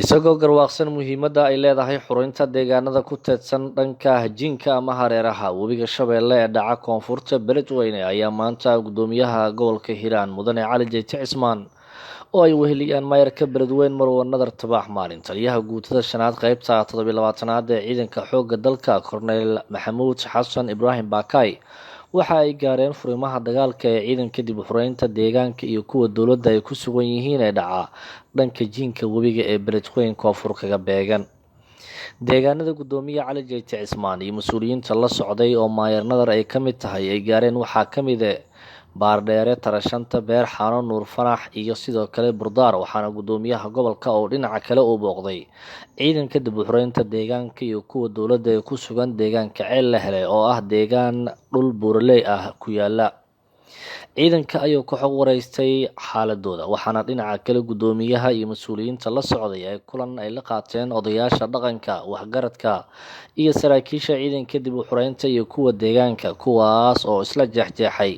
isagoo garwaaqsan muhiimadda ay leedahay xureynta deegaanada ku teedsan dhanka hajinka ama hareeraha webiga Shabeelle ee dhaca koonfurta Beledweyne ayaa maanta gudoomiyaha gobolka Hiiraan Mudane Cali Jeyti Cismaan oo ay weheliyaan maayarka Beledweyne Marwo Nadar Tabax maalin taliyaha guutada shanaad qaybta 27aad ee ciidanka xoogga dalka Korneyl Maxamuud Xasan Ibraahim Baakay waxa ay gaareen furimaha dagaalka ee ciidanka dib u xureynta deegaanka iyo kuwa dowladda ay ku sugan yihiin ee dhaca dhanka jinka webiga ee Beledweyne koonfur kaga beegan deegaanada gudoomiyaha Cali Jeyti Cismaan iyo mas'uuliyiinta la socday oo maayar Nadar ay ka mid tahay ay gaareen waxaa ka mid ah baardheere tarashanta beer xaano nuur farax iyo sidoo kale burdaar waxaana gudoomiyaha gobolka oo dhinaca kale u booqday ciidanka dib u xureynta deegaanka iyo kuwa dowladda ee ku sugan deegaanka ceel la helay oo ah deegaan dhul buuraley ah ku yaala ciidanka ayuu ka xog wareystay xaaladooda waxaana dhinaca kale gudoomiyaha iyo mas'uuliyiinta la socday ay kulan ay la qaateen odayaasha dhaqanka waxgaradka iyo saraakiisha ciidanka dib u xureynta iyo kuwa deegaanka kuwaas oo isla jeexjeexay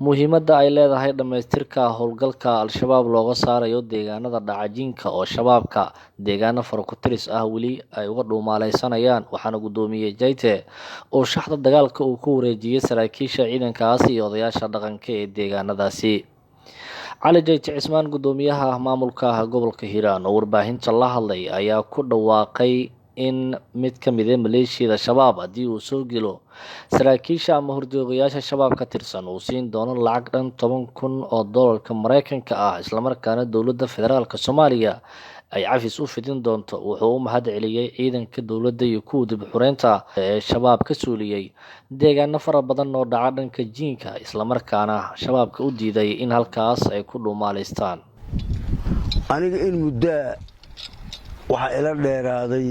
muhiimadda ay leedahay dhamaystirka howlgalka al-shabaab looga saarayo deegaanada dhacajinka oo shabaabka deegaano faraku-tiris ah weli ay uga dhuumaaleysanayaan waxaana gudoomiye Jeyti oo shaxda dagaalka uu ku wareejiyay saraakiisha ciidankaas iyo odayaasha dhaqanka ee deegaanadaasi Cali Jeyti Cismaan gudoomiyaha maamulka gobolka Hiiraan oo warbaahinta la hadlay ayaa ku dhawaaqay in mid ka mid ah maleeshiyada shabaab haddii uu soo galo saraakiisha ama hordoogayaasha shabaab ka tirsan uu siin doono lacag dhan 10,000 oo doolarka Mareykanka ah isla markaana dowladda federaalka Soomaaliya ay cafis u fidin doonto wuxuu u mahad celiyay ciidanka dowladda iyo kuwa dib u xureynta ee shabaab ka suuliyay deegaano fara badan oo dhaca dhanka jinka isla markaana shabaabka u diiday in halkaas ay ku dhuumaaleystaan aniga in muddo waxa ila dheeraaday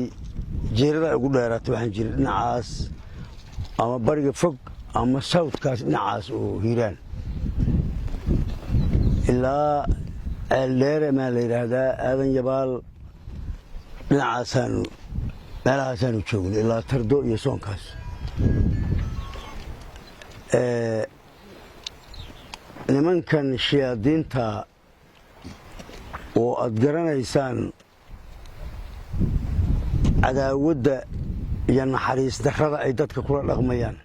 jeerada ugu dheeraatay waxaan jiray dhinacaas ama bariga fog ama southkaas dhinacaas oo Hiiraan ilaa dheere ma la yiraahdaa aadan yabaal dhinacaasaanu meelahaasaanu joognay ilaa tardo iyo soonkaas nimankan shayaadiinta oo aad garanaysaan cadaawadda iyo naxariis darrada ay dadka kula dhaqmayaan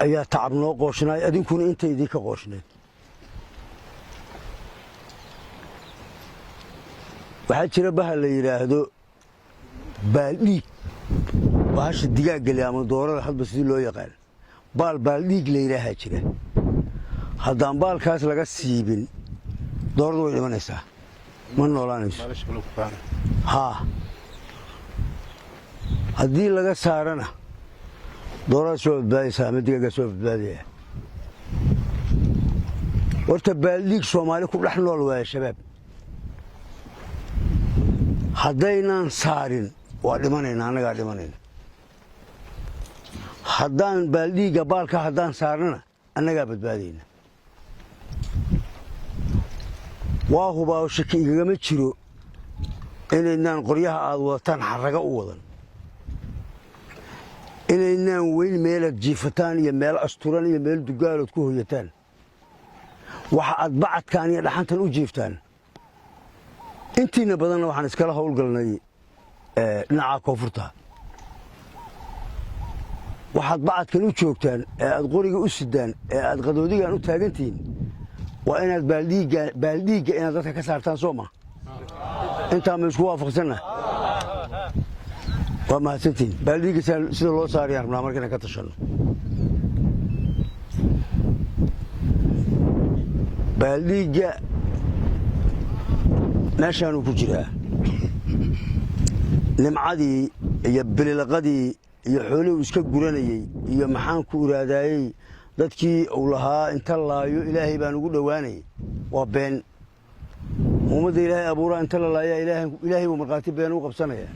ayaa tacab noo qooshnay adinkuna intaydii ka qooshnay waxaa jira bahal la yidhaahdo baaldhiig bahasha digaaggale ama doorada hadba sidii loo yaqaan baaldhiig la yidhaahaa jira haddaan baalkaas laga siibin dooradu way dhimanaysaa ma noolaanayso haa haddii laga saarana doorada soo badbaadaysaa ama digaaga soo badbaadaya horta baaldhiig Soomaali ku dhex nool waaya shabaab haddaynaan saarin waa dhimanayna annagaa dhimanayna haddaan baaldhiigga baalka haddaan saarnana annagaa badbaadayna waa hubaa shaki igagama jiro inaynaan qoryaha aad wadataan xarraga u wadan inaynaan weyn meelaad jiifataan iyo meel asturan iyo meel dugaalood ku hoyataan waxa aad bacadkaan iyo dhaxantan u jiiftaan intiina badanna waxaan iskala howlgalnay dhinaca koonfurta waxaad bacadkan u joogtaan ee aad qoriga u sidaan ee aad qadoodigan u taagantihiin waa inaad baaldhiigga inaad dadka ka saartaan soo ma intaa ma isku waafaqsanna waa mahadsantiin baaldhiigga sida loo saarayaan rabnaa marka inaan ka tashanno baaldhiigga meeshaanuu ku jiraa nimcadii iyo bililaqadii iyo xoolihii uu iska guranayey iyo maxaan ku iraadaayey dadkii uu lahaa inta laayo ilaahay baan ugu dhowaanayay waa been ummadda ilaahay abuuraa inta la laaya ilaahay buu markhaati been u qabsanaya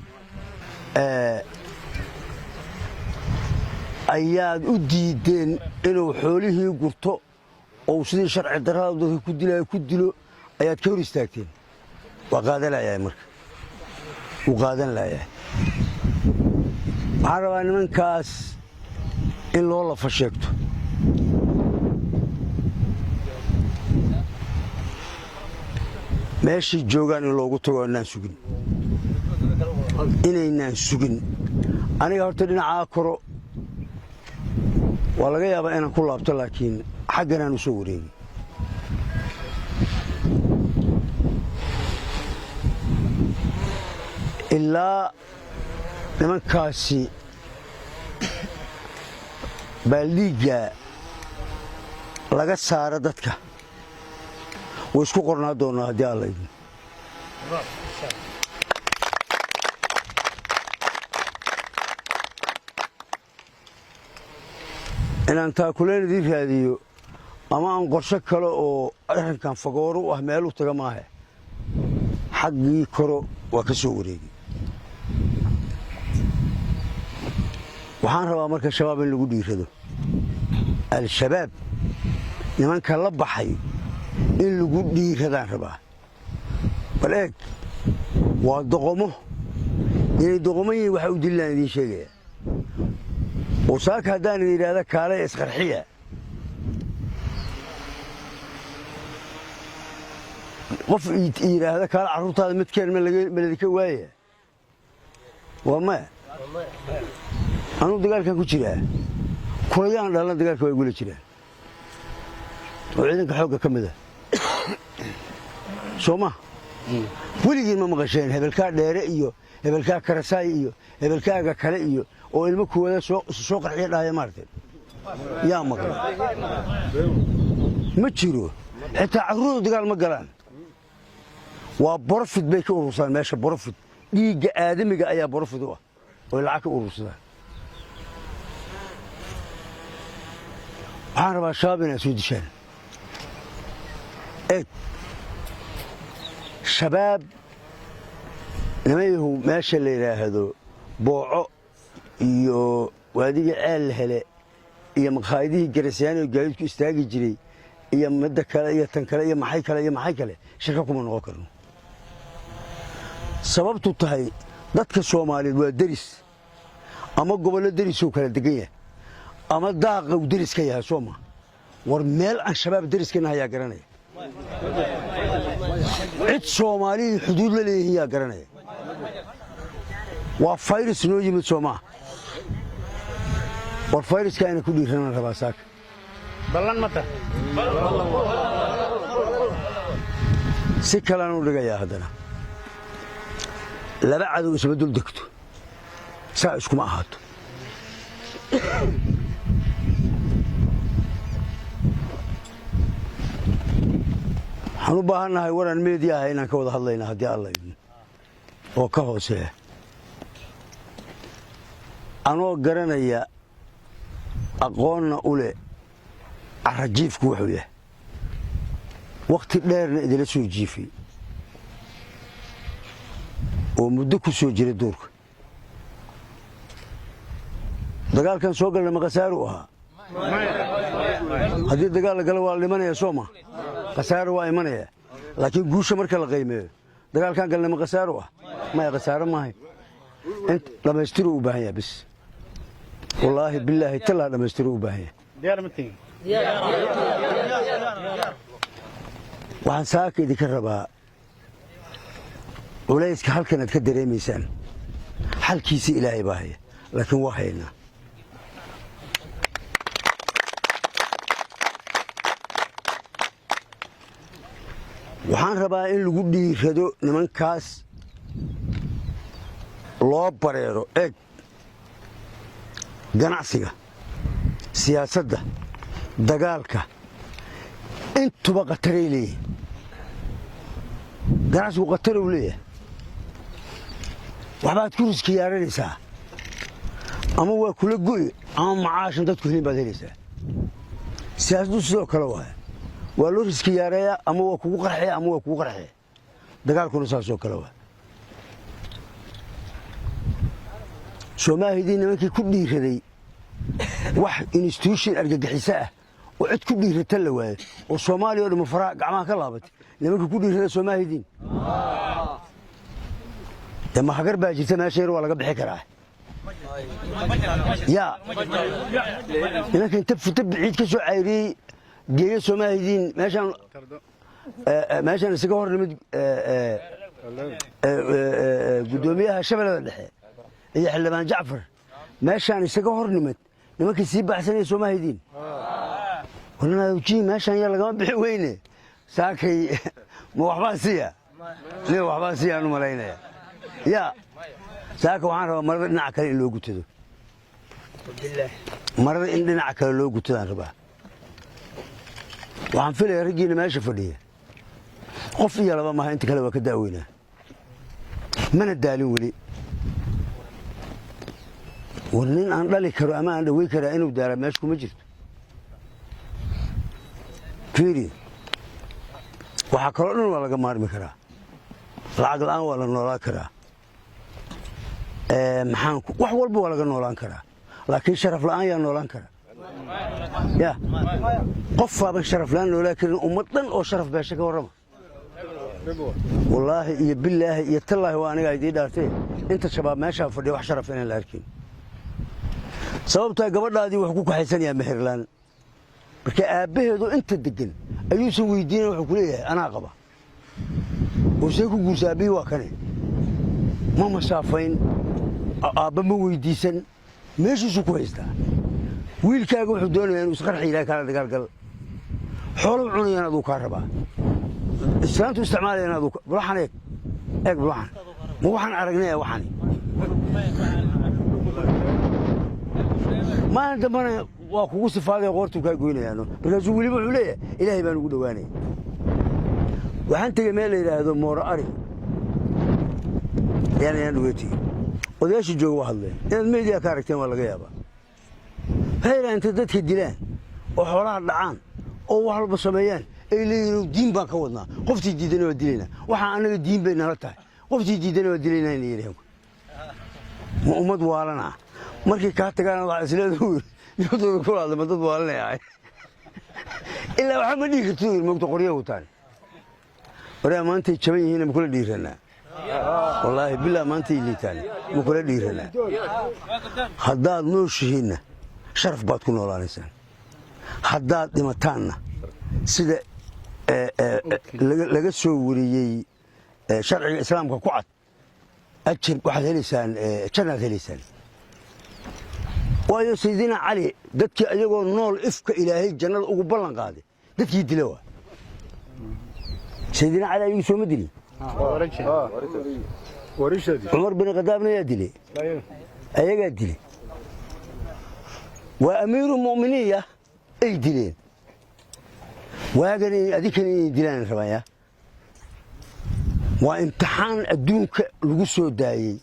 ayaad u diideen inuu xoolihii gurto oo sidii sharci darrada dadka ku dilaayo ku dilo ayaad ka hor istaagteen waa qaadan laayahay marka wuu qaadan laayahay waxaan rabaa nimankaas in loo lafa sheegto meeshii joogaan in loogu tago inaan sugin inaynaan sugin aniga horta dhinacaa koro waa laga yaabaa inaan ku laabto laakiin xagganaan u soo wareegi ilaa nimankaasi baaldhiigga laga saara dadka way isku qornaa doonaa haddii alla idin inaan taakuleen idiin raadiyo ama aan qorshe kale oo arrinkan fagooro u ah meel u taga maahe xaggii koro waa ka soo wareegi waxaan rabaa marka shabaab in lagu dhiirado al-shabaab nimanka la baxay in lagu dhiiradaan rabaa bal eeg waa doqomo inay doqomo yihiin waxa u dillaan idiin sheegaya oo saaka haddaan yidhaahda kaale isqarxiya qof yidhaahda kaale carruurtaada midkeen maladika waaya waa maya anuu dagaalkan ku jiraa kulayaan dhalna dagaalka waa igula jiraan oo ciidanka xoogga ka mida soo ma weligiin ma maqasheen hebelkaa dheere iyo hebelkaa karasaay iyo hebelkaaga kale iyo oo ilmo kuwada soo qarxiya dhahaya maaragtay yaa maqan ma jiro xitaa carruurda dagaal ma galaan waa borofit bay ka urursaan meesha borofit dhiigga aadamiga ayaa borofit u ah oy lacag ka urursadaan waxaan rabaa shabaab inaad soo dishaan eeg shabaab nimayahu meesha la yidhaahdo booco iyo waadigii ceel la hele iyo makhaayadihii garasyaani oo gaadiidku istaagi jiray iyo midda kale iyo tan kale iyo maxay kale iyo maxay kale shirka kuma noqon karno sababtu tahay dadka soomaaliyeed waa deris ama gobollo derisuu kala degan yahay ama daaqa uu deris ka yahay soo ma war meel aan shabaab deriskana hayaa garanaya cid soomaaliyii xuduud la leeyihiin yaa garanaya waa fayrus noo yimid soo maa war fayruska ayna ku dhiiranaan rabaa saaka ballan mata si kalaan u dhigayaa haddana laba cadow isma dul degto saa iskuma ahaato waxaan u baahannahay waraan meedi ah inaan ka wada hadlayna haddii alla idin oo ka hooseeya anoo garanaya aqoonna u leh carajiifku wuxuu yahay wakhti dheerna idila soo jiifay oo muddo ku soo jira duurka dagaalkan soo galna ma khasaaro u ahaa haddii dagaal la galo waa la dhimanaya soo ma khasaaro waa imanaya laakiin guusha marka la qiimeeyo dagaalkan galna ma khasaaro ah maya khasaaro maahay in dhammaystiru u baahan yahay bis wallaahi bilaahi talaa dhammaystiru u baahan yahay waxaan saaka idinka rabaa culayska halkan aad ka dareemaysaan xalkiisii ilaahay baa haya laakiin waa haynaa waxaan rabaa in lagu dhiirado nimankaas loo bareero eeg ganacsiga siyaasadda dagaalka intuba khataray leeyihin ganacsigu khatar uu leeyahay waxbaad ku riski yaaranaysaa ama waa kula go'i ama macaashan dadku helin baad helaysaa siyaasaddu sidoo kale waaya waa loo riski yaareeyaa ama waa kugu qarxaya ama waa kugu qarxaya dagaalkuna saasoo kale waaya soomaalidii nimankii ku dhiiraday wax institution argagixiso ah oo cid ku dhiirata la waayo oo soomaaliya oo dhamma faraha gacmaha ka laabatay nimankii ku dhiirada soomaalidiin dee mahagar baa jirta meesha yar waa laga bixi karaa yaa nimanka inta futa biciid ka soo cayriyey geeyo soomaalidiin meeshaan meeshaan isaga hor nimid gudoomiyaha shabeellada dhexe iyo xildhibaan Jacfar meeshaan isaga hor nimid nimankii sii baxsanay Soomaaliyiin warna uji meeshaan yaa laga bixi weyne saakay ma waxba siya ne waxba siya anu maleynaya ya saaka waxaan rabaa marada dhinaca kale in loo gutado marada in dhinaca kale loo gutadaan rabaa waxaan filayaa ragiina meesha fadhiya qof iyo laba maaha inta kale waa ka daaweynaa mana daalin weli ورنين أن لا يكرر أما أن ويكرر إنه دار ماشكو مجرد فيري وحكرنا ولا جمار مكرا العقل أن ولا نولا كرا محنك وحول بو ولا نولا كرا لكن شرف الآن يا نولا كرا يا قفة بالشرف لأن ولكن أمتنا أو شرف باشك ورما والله بالله يتالله وأنا قاعد يدارتي أنت شباب ما شاف فدي وحشرف لنا الأركين sababta gabadhaadii wax ku kaxaysanaya meherlaan marka aabaheedu inta degan ayuu soo weydiinay wuxuu ku leeyahay anaa qaba oo soo ku guursaabii waa kane ma masaafayn aaba ma weydiisan meeshiisu ku haystaa wiilkaaga wuxuu doonayaa inuu isqarxi ilaa kala dagaalgal xoolo cunayaan aduu ka rabaa islaantu isticmaalayaan aduu waxaan eeg waxaan ma waxaan aragnay waxaan ما أنت من وأخوه صفاده غورته كأقول يعني بس هو اللي بقوله إلهي بنقول واني وحنت جمال إلى هذا مور أري يعني أنا ويتي وديش الجو واحد له الميديا كاركتير ولا غيابه هاي أنت تدك الدلان وحوار الدعان أو واحد بصميان اللي الدين باكودنا قفتي جدنا ودينا وحنا الدين بيننا رتاه قفتي جدنا ودينا اللي أمد وارنا markii ka tagaan waa isleedahay yadoo ku wada madad waalnay ilaa waxa ma dhigi kartid moogto qoriyo wataan waraa maanta jaban yihiin ma kula dhiirana wallahi bilaa maanta iliitaan ma kula dhiirana haddaad nooshihiina sharaf baad ku noolaanaysaan haddaad dhimataanna sida laga soo wariyay sharciga islaamka ku cad ajir waxaad helaysaan jannad helaysaan waayo sayidina cali dadkii ayagoo nool ifka ilaahay jannada ugu ballan qaaday dadkii dilay sayidina cali ayuu soo madili umar bin khadaabna yaa dilay ayagaa dilay waa amiiru mu'miniya ay dileen waagani adinkana inay dilaan rabaya waa imtixaan adduunka lagu soo daayey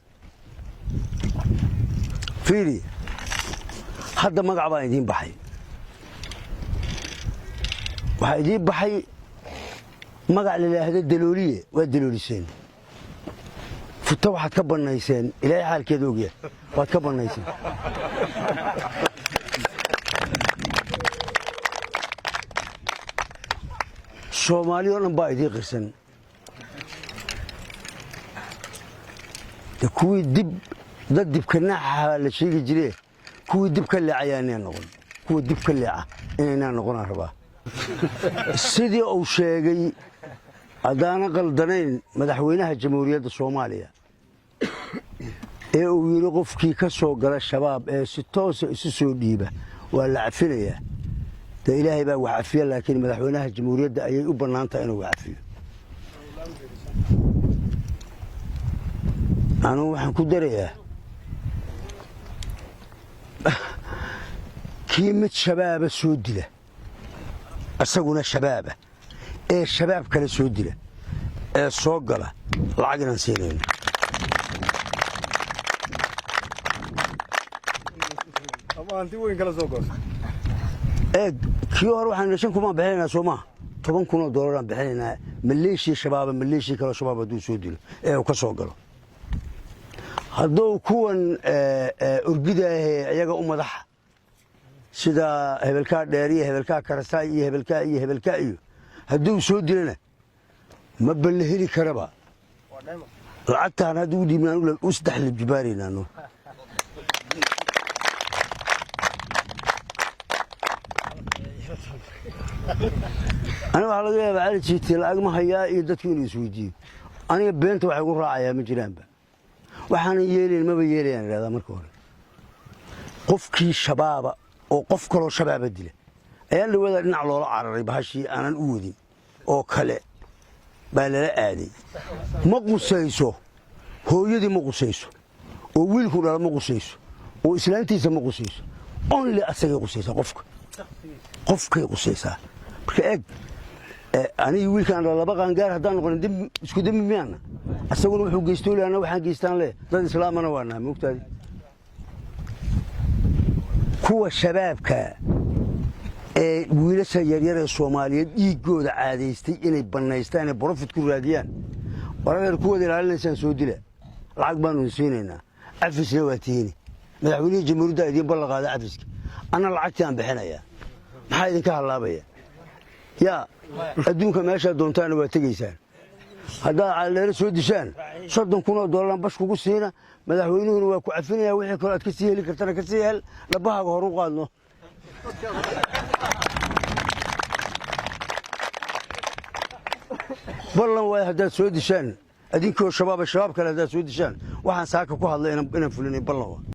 fiiri hadda magac baa idiin baxay waxaa idiin baxay magac la yidhaahdo dalooliye waa dalooliseen futa waxaad ka bannayseen ilaahay xaalkeeda ogyahay waad ka bannayseen soomaali oo dhan baa idiin qirsan kuwii dad dibka naaxa la sheegi jiree kuwii dib ka leecaya inay noqon kuwa dib ka leeca inay noqonaan rabaa sidii uu sheegay haddaana qaldanayn madaxweynaha jamhuuriyadda Soomaaliya ee uu yiri qofkii ka soo gala shabaab ee si toos ah isu soo dhiiba waa la cafinayaa da ilaahay baa wax cafiya laakiin madaxweynaha jamhuuriyadda ayay u banaantahay inuu cafiyo أنا وحنكون دريا كلمة شباب السود له أسقونا الشباب إيه الشباب كان السود له إيه الصوق له العقل نسينين أما أنت وين كلا صوق إيه كيو أروح أنا شنكم ما بحلنا سوما طبعا كنا دولار بحلنا مليشي شباب مليشي كلا شباب دو سود له إيه وكسوق له hadduu kuwan urgidaah iyaga u madaxa sida hebelkaa dheer iyo hebelkaa karasaay iyo hebelkaa iyo hadduu soo dilana ma balla heli karaba lacagtaan hadda u dhiibnaan u saddex libjibaaraynaano أنا waxaa laga yaabaa cali jiitay lacag ma hayaa iyo dadku inuu isweydiiyo aniga beenta waxay ku raacayaa ma jiraanba waxaan yeelin ma yeelayaan raada marka hore qofkii shabaaba oo qof kale oo shabaaba dila ayaan dhawada dhinac loola cararay bahashii aanan u wadin oo kale baa lala aaday ma qusayso hooyadii ma qusayso oo wiilku dhala ma qusayso oo islaantiisa ma qusayso only asagay qusaysaa qofkay qusaysaa marka eeg aniga wiilkaan laba qaangaar haddaan noqon isku dembi miyaana asaguna wuxuu geystoo leana waxaan geystaan le dad islaamana waa nahay moogtaadi kuwa shabaabka ee wiilasha yaryar ee Soomaaliyeed dhiigooda caadaystay inay banaystaan ee profit ku raadiyaan waradeer kuwada ilaalinaysaan soo dila lacag baanu siinaynaa afisna waa tiini madaxweynaha jamhuuriyadda idin ballan qaaday afiska ana lacagtii aan bixinayaa maxaa idinka halaabaya yaa adduunka meesha doontaan waa tagaysaan hadda caleero soo dishaan $30,000 bash kugu siina madaxweynuhu waa ku cafinaya wixii kale aad ka sii heli kartana ka sii hel labahaaga hor u qaadno ballan way hadda soo dishaan adinkoo shabaab kale hadda soo dishaan waxaan saaka ku hadlay inaan fulinay ballan